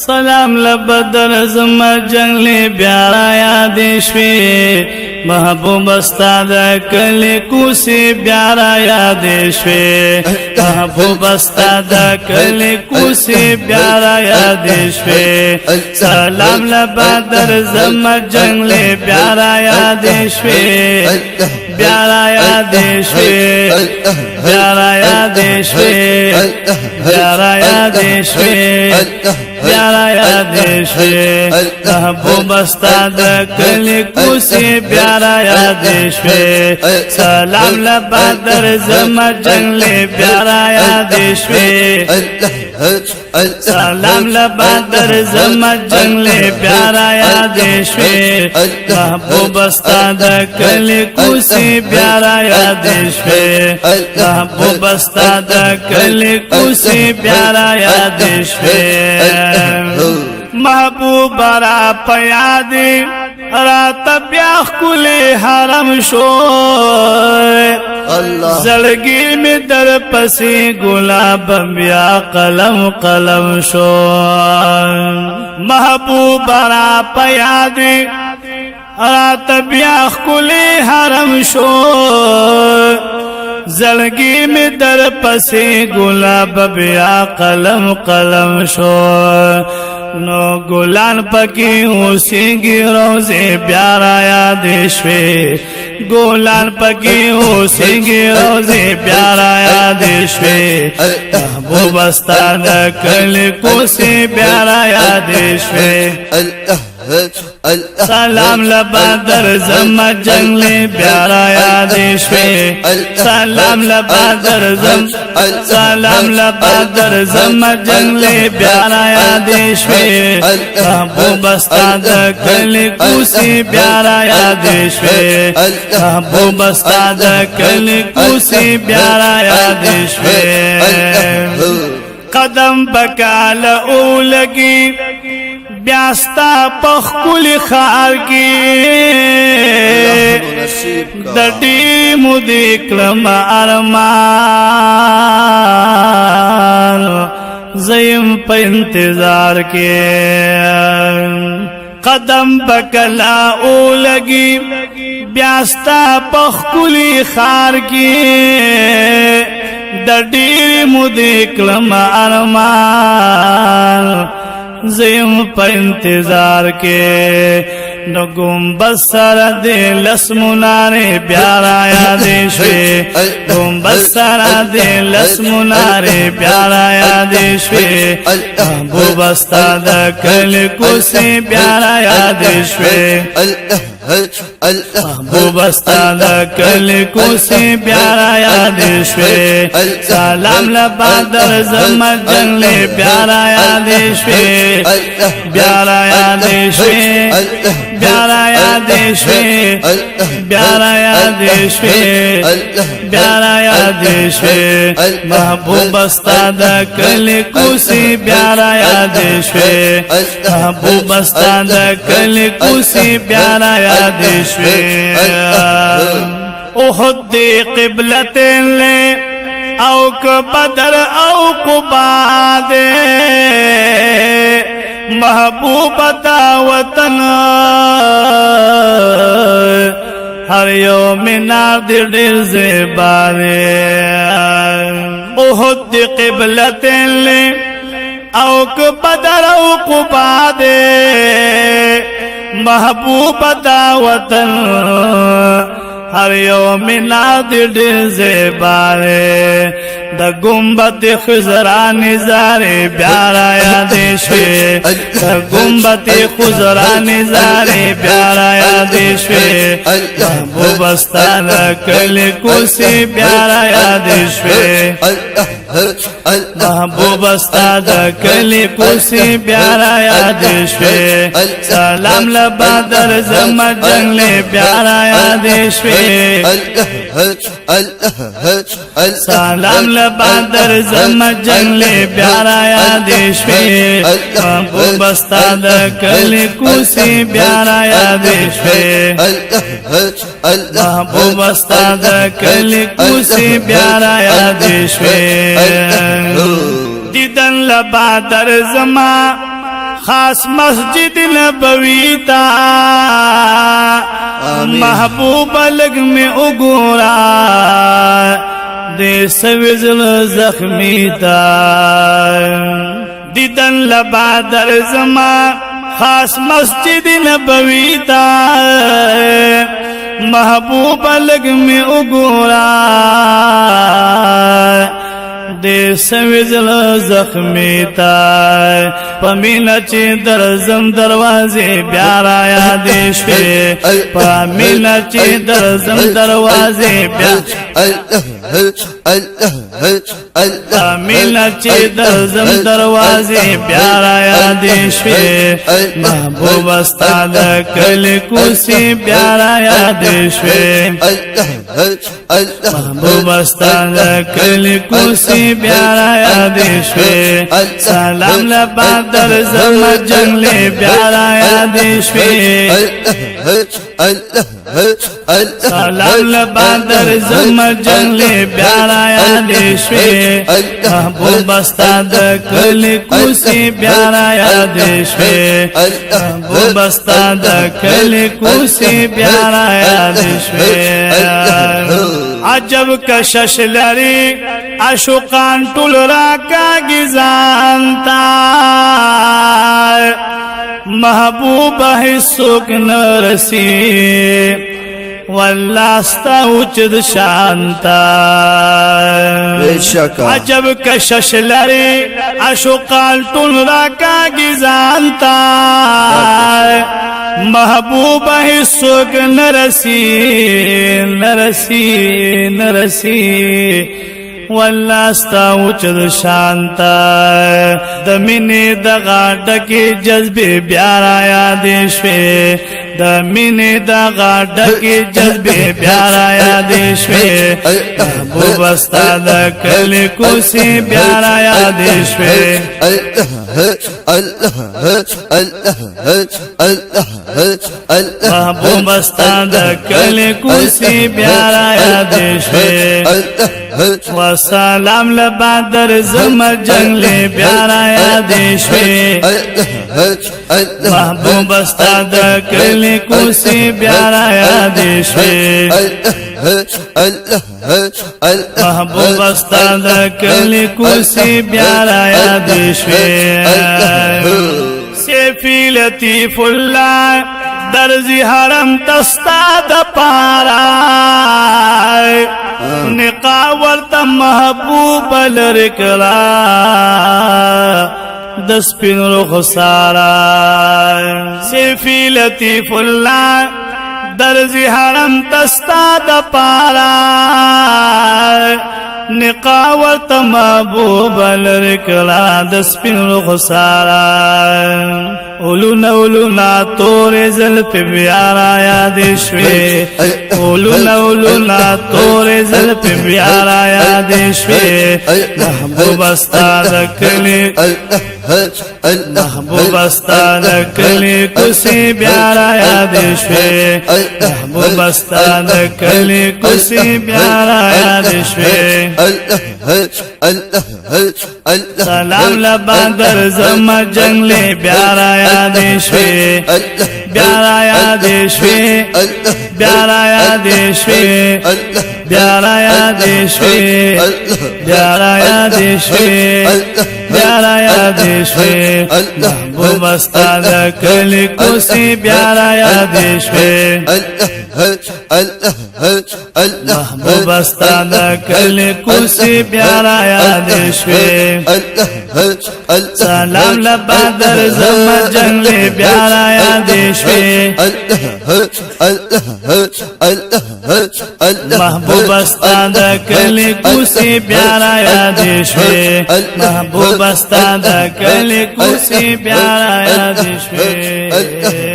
سلام لبدر زما جنگلی بیارا یاد شوی محبوب استاد کلی کوسی بیارا یاد شوی محبوب استاد کلی کوسی بیارا یاد شوی سلام لبدر زما جنگلی بیارا یاد شوی بیارا یاد شوی بیارا یاد شوی بیارا یاد شوی بیارا یاد شوی محبوب استاد کلی کوسی بیارا یاد شوی سلام لبدر زما جنگلی بیارا یاد شوی سلام لبدر زما جنگلی بیارا یاد شوی محبوب استاد کلی کوسی بیارا یاد شوی محبوب استاد کلی کوسی بیارا یاد شوی محبوب را پیادی رات بیا خلی حرم شو زړګي می در پسې ګلاب بیا قلم قلم شو محبوب را پیادی رات بیا خلی حرم شو زړګي می در پسې ګلاب بیا قلم قلم شو نو ګلان پکې اوسېږي روزه بیارا یاد شوي ګلان پکې اوسېږي روزه بیارا یاد شوي محبوب استاد کلی کوسی بیارا یاد شوي سلام لبدر زما جنگلی بیارا یاد شوی سلام لبدر سلام لبدر زما جنگلی بیارا یاد شوی محبوب استاد کلی کوسی بیارا یاد شوی محبوب استاد کلی کوسی بیارا یاد شوی قدم بکال اولگی بیاستا پخکل خار کی دڑی مودی کلم ارمان زیم پا انتظار کے قدم بکلا اولگی بیاستا پخکل خار کی دڑی مودی کلم ارمان زیم پا انتظار کے نو گنبد سر دے لسمنارے بیارا یاد شوی گنبد سر دے لسمنارے بیارا یاد شوی محبوب استاد کلی کوسی بیارا یاد شوی محبوب استاد کلی کوسی بیارا یاد شوی سلام لبدر زما جنگلی بیارا یاد شوی بیارا یاد شوی بیارا یاد شوی بیارا یاد شوی بیارا یاد شوی محبوب استاد کلی کوسی بیارا یاد شوی محبوب استاد کلی کوسی بیارا یاد شوی احد دی قبلتین لے او بدر او قبا دے محبوب دا وطن ہر یوم نار دی ڈیر زیبا دے احد دی قبلتین لے او بدر او قبا دے محبوب دا وطن ہر یوم ناد ڈیر زیبارے دا گنبد خزران زارے بیارا یاد شوی دا گنبد خزران زارے بیارا یاد شوی محبوب استاد کلی کوسی بیارا یاد شوی محبوب استاد کلی کوسی بیارا یاد شوی سلام لبدر زما جنگلی بیارا یاد شوی سلام لبدر زما جنگلی بیارا یاد شوی محبوب استاد کلی کوسی بیارا یاد شوی محبوب استاد کلی کوسی بیارا یاد شوی دیدن لبدر زما خاص مسجد نبوی تا محبوب لگ میں اگورا دے سوزل زخمی تا دیدن لبا در زمان خاص مسجد نبوی تا محبوب لگ میں اگورا دے سوزل زخمی تا پمینا چی درزم دروازے بیارا یادش پہ پمینا چی درزم دروازے پمینا چی درزم دروازے بیارا یادش پہ محبوب استاد کل کوسی بیارا یادش پہ محبوب استاد کل کوسی بیارا یادش پہ سلام لبا در زم جنگلے بیارا یادش پہ سلام لبا در زم جنگلے بیارا یادش پہ محبوب استاد کل کوسی بیارا یادش پہ محبوب استاد کل کوسی بیارا یادش پہ عجب کشش لری عشقان طول راکا گزانتا محبوب حسوک نرسی واللہ ستا اچد شانتا عجب کشش لری عشقان طول راکا گزانتا محبوب حسوک نرسی نرسی نرسی واللہ ستا اچد شانتا دمینی دغا ڈکی جذبی بیارا یادش پہ دمینی دغا ڈکی جذبی بیارا یادش پہ محبوب استاد کل کوسی بیارا یادش پہ محبوب استاد کل کوسی بیارا یادش پہ وسلام لبا در زم جنگلے بیارا یادش پہ محبوب استاد کل کوسی بیارا یادش پہ محبوب استاد کل کوسی بیارا یادش پہ سیفی لطیف اللہ درزی حرم تستاد پارا نقاورت محبوب لرکلا دس پن رخ سارا سیفی لطیف اللہ درزی حرم تستاد پارا نقاورت محبوب لرکلا دس پن رخ سارا اولونا اولونا تور زلف بیارا یادش پہ اولونا اولونا تور زلف بیارا یادش پہ محبوب استاد کلی محبوب استاد کلی کوسی بیارا یادش پہ محبوب استاد کلی کوسی بیارا یادش پہ سلام لبا در زم جنگلے بیارا یادش پہ بیارا یادش پہ بیارا یادش پہ بیارا یادش پہ بیارا یادش پہ بیارا یادش پہ محبوب استاد کل کوسی بیارا یادش پہ محبوب استاد کل کوسی بیارا یادش پہ سلام لبا در زم جنگلے بیارا یادش پہ محبوب استاد کل کوسی بیارا یادش پہ محبوب استاد کل کوسی بیارا یادش پہ